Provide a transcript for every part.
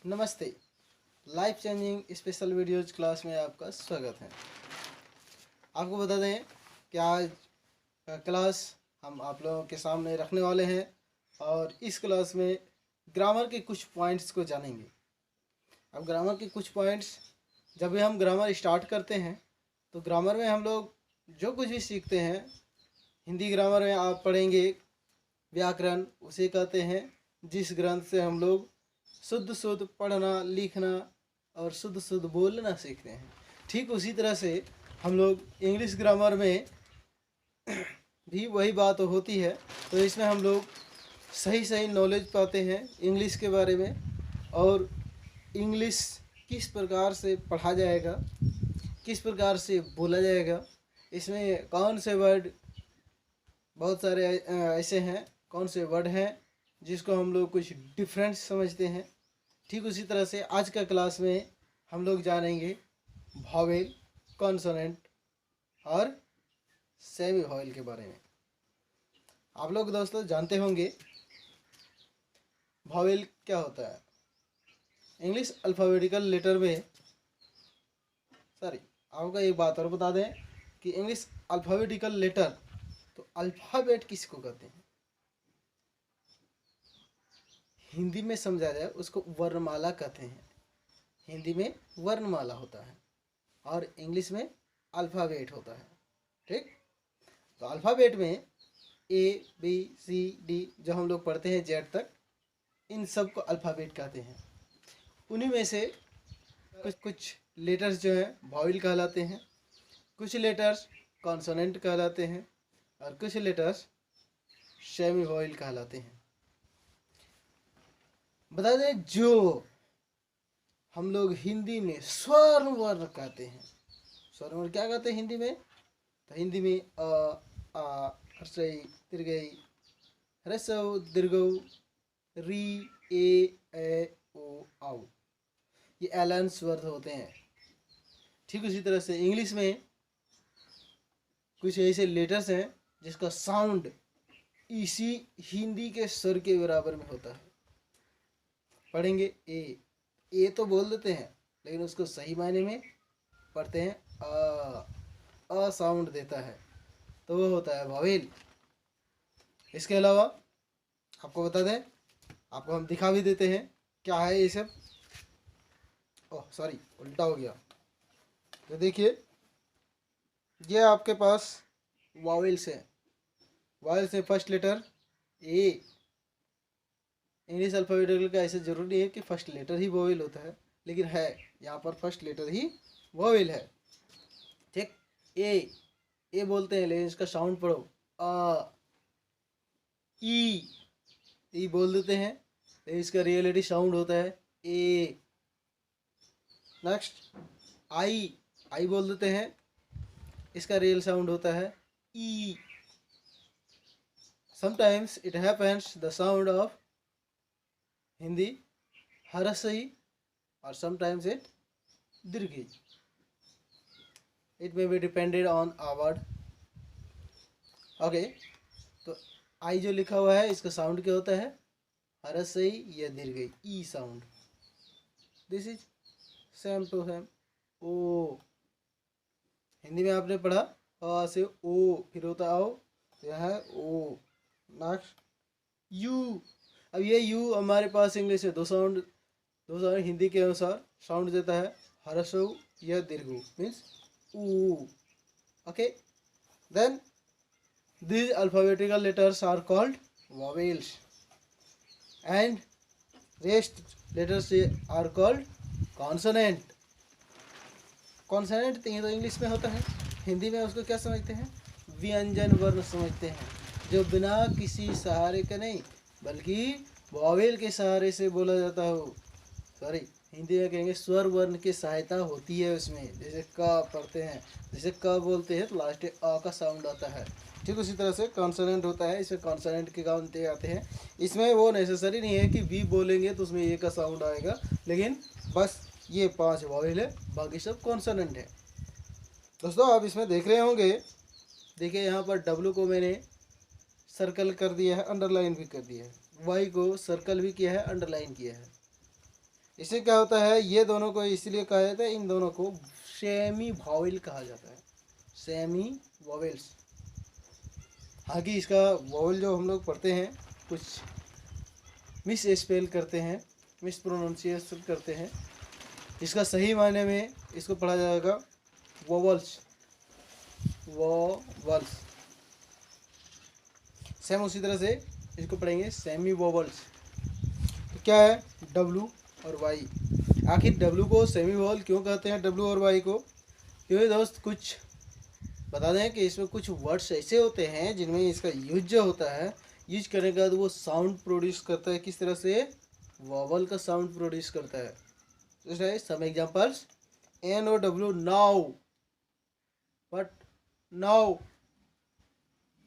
नमस्ते। Life changing special videos class में आपका स्वागत है। आपको बता दें कि आज का क्लास हम आप लोगों के सामने रखने वाले हैं और इस क्लास में ग्रामर के कुछ पॉइंट्स को जानेंगे। अब ग्रामर के कुछ पॉइंट्स, जब भी हम ग्रामर स्टार्ट करते हैं तो ग्रामर में हम लोग जो कुछ भी सीखते हैं, हिंदी ग्रामर में आप पढ़ेंगे व्याकरण, उसे कहते हैं जिस ग्रंथ से हम लोग शुद्ध शुद्ध पढ़ना लिखना और शुद्ध शुद्ध बोलना सीखते हैं। ठीक उसी तरह से हम लोग इंग्लिश ग्रामर में भी वही बात होती है। तो इसमें हम लोग सही सही नॉलेज पाते हैं इंग्लिश के बारे में, और इंग्लिश किस प्रकार से पढ़ा जाएगा, किस प्रकार से बोला जाएगा, इसमें कौन से वर्ड, बहुत सारे ऐसे हैं, कौन से वर्ड हैं जिसको हम लोग कुछ डिफरेंट समझते हैं। ठीक उसी तरह से आज का क्लास में हम लोग जानेंगे वॉवेल, कॉन्सोनेंट और सेमी वॉवेल के बारे में। आप लोग दोस्तों जानते होंगे वॉवेल क्या होता है। इंग्लिश अल्फ़ाबेटिकल लेटर में, आपको एक बात और बता दें कि इंग्लिश अल्फ़ाबेटिकल लेटर, तो अल्फ़ाबेट किसको कहते हैं? हिंदी में समझा जाए उसको वर्णमाला कहते हैं। हिंदी में वर्णमाला होता है और इंग्लिश में अल्फ़ाबेट होता है। ठीक, तो अल्फ़ाबेट में ए बी सी डी जो हम लोग पढ़ते हैं जेड तक, इन सब को अल्फ़ाबेट कहते हैं। उन्हीं में से कुछ कुछ लेटर्स जो हैं वॉवेल कहलाते हैं, कुछ लेटर्स कॉन्सोनेंट कहलाते हैं और कुछ लेटर्स सेमी वॉवेल कहलाते हैं। बता दें, जो हम लोग हिंदी में स्वर्ण वर्ण कहते हैं, स्वर्ण वर्ण क्या कहते हैं हिंदी में? तो हिंदी में अ आ हर्षई दीर्घई ह्रस्व दीर्घौ री ए ओ औ, ये एलान स्वर होते हैं। ठीक उसी तरह से इंग्लिश में कुछ ऐसे लेटर्स हैं जिसका साउंड इसी हिंदी के स्वर के बराबर में होता है। पढ़ेंगे ए तो बोल देते हैं, लेकिन उसको सही मायने में पढ़ते हैं अ साउंड देता है, तो वो होता है वॉवेल। इसके अलावा आपको बता दें, आपको हम दिखा भी देते हैं क्या है ये सब। ओह सॉरी, उल्टा हो गया। तो देखिए, ये आपके पास वॉवेल्स है। वॉवेल्स में first letter A. English alphabetical का ऐसे ज़रूरी नहीं है कि फर्स्ट लेटर ही वोवेल होता है, लेकिन है यहाँ पर फर्स्ट लेटर ही वोवेल है। ठीक, ए बोलते हैं, लेकिन इसका साउंड पढ़ो आ। ई बोल देते हैं, लेकिन इसका रियलिटी साउंड होता है ए। नेक्स्ट आई बोल देते हैं, इसका रियल साउंड होता है ई। Sometimes it happens the sound of Hindi हरसई और समटाइम्स इट दीर्घई। It may be depended on a word. Okay, तो आई जो लिखा हुआ है इसका साउंड क्या होता है? हरसई या दीर्घई, ई sound. This is same to same ओ। हिंदी में आपने पढ़ा अ से ओ, फिर होता आओ, तो यह है ओ। Next you. अब ये यू हमारे पास इंग्लिश में दो साउंड हिंदी के अनुसार साउंड देता है हरसौ या दीर्घु, मीन्स ऊ। Okay, then these alphabetical letters are called vowels and rest letters are called consonant. Consonant ये तो इंग्लिश में होता है, हिंदी में उसको क्या समझते हैं? व्यंजन वर्ण समझते हैं, जो बिना किसी सहारे के नहीं बल्कि वॉवेल के सहारे से बोला जाता हो। सॉरी, हिंदी में कहेंगे स्वर वर्ण की सहायता होती है उसमें। जैसे क पढ़ते हैं, जैसे क बोलते हैं तो लास्ट में अ का साउंड आता है। ठीक उसी तरह से कॉन्सोनेंट होता है, इसमें कॉन्सोनेंट के काउंट आते हैं। इसमें वो नेसेसरी नहीं है कि वी बोलेंगे तो उसमें ए का साउंड आएगा, लेकिन बस ये 5 वॉवेल है, बाकी सब कॉन्सोनेंट है। दोस्तों आप इसमें देख रहे होंगे, देखिए यहाँ पर डब्लू को मैंने सर्कल कर दिया है, अंडरलाइन भी कर दिया है, वाई को सर्कल भी किया है, अंडरलाइन किया है। इससे क्या होता है, ये दोनों को इसलिए कहा जाता है, इन दोनों को सेमी वॉवेल कहा जाता है, सेमी वॉवेल्स। आगे इसका वॉवेल जो हम लोग पढ़ते हैं कुछ मिस स्पेल करते हैं, मिस प्रोनाउंसिएशन करते हैं, इसका सही मायने में इसको पढ़ा जाएगा वोवल्स, वोवल्स। सेम उसी तरह से इसको पढ़ेंगे सेमी वोवल्स। तो क्या है डब्लू और वाई। आखिर डब्लू को सेमी वोवल क्यों कहते हैं, डब्लू और वाई को? क्योंकि दोस्त कुछ बता दें कि इसमें कुछ वर्ड्स ऐसे होते हैं जिनमें इसका यूज जो होता है, यूज करने के बाद वो साउंड प्रोड्यूस करता है। किस तरह से? वॉवल का साउंड प्रोड्यूस करता है। जैसे some examples, N O W now, but now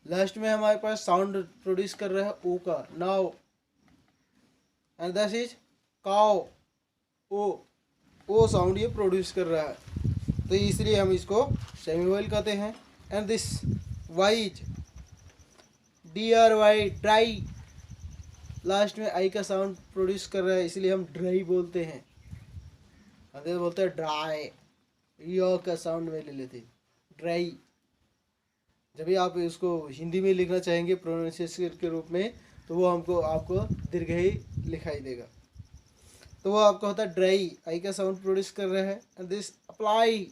last में हमारे पास साउंड प्रोड्यूस कर रहा है ओ का, now. And that is cow, O sound ये प्रोड्यूस कर रहा है, तो इसलिए हम इसको सेमी वोवेल कहते हैं। And this wise, D R Y, dry, last में आई का साउंड प्रोड्यूस कर रहा है, इसलिए हम ड्राई बोलते हैं। अंग्रेज बोलते हैं ड्राई, यो का साउंड में ले लेते ड्राई। जब भी आप इसको हिंदी में लिखना चाहेंगे प्रोनाउंसिएशन के रूप में, तो वो आपको दीर्घ ही लिखाई देगा, तो वो आपका होता है ड्राई, आई का साउंड प्रोड्यूस कर रहा है। And this apply,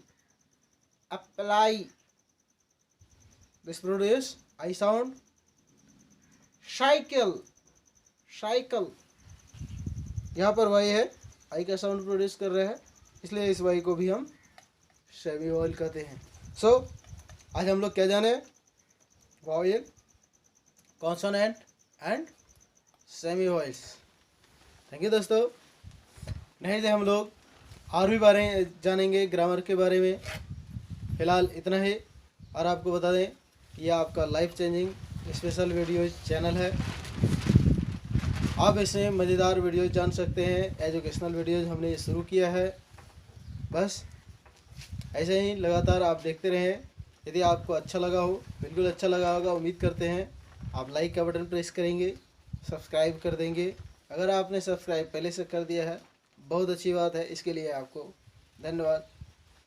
apply, this produce I sound. Cycle, cycle, यहाँ पर वाई है, आई का साउंड प्रोड्यूस कर रहा है, इसलिए इस वाई को भी हम सेमी वोवेल कहते हैं। सो आज हम लोग क्या जाने? Vowel, consonant and semi vowels. Thank you दोस्तों। नहीं थे हम लोग और भी बारे जानेंगे ग्रामर के बारे में, फ़िलहाल इतना ही। और आपको बता दें यह आपका life changing special video channel है। आप इसमें मज़ेदार वीडियोज़ जान सकते हैं, एजुकेशनल वीडियोज़ हमने शुरू किया है। बस ऐसे ही लगातार आप देखते रहें। यदि आपको अच्छा लगा हो, बिल्कुल अच्छा लगा होगा, उम्मीद करते हैं आप लाइक का बटन प्रेस करेंगे, सब्सक्राइब कर देंगे। अगर आपने सब्सक्राइब पहले से कर दिया है, बहुत अच्छी बात है, इसके लिए आपको धन्यवाद।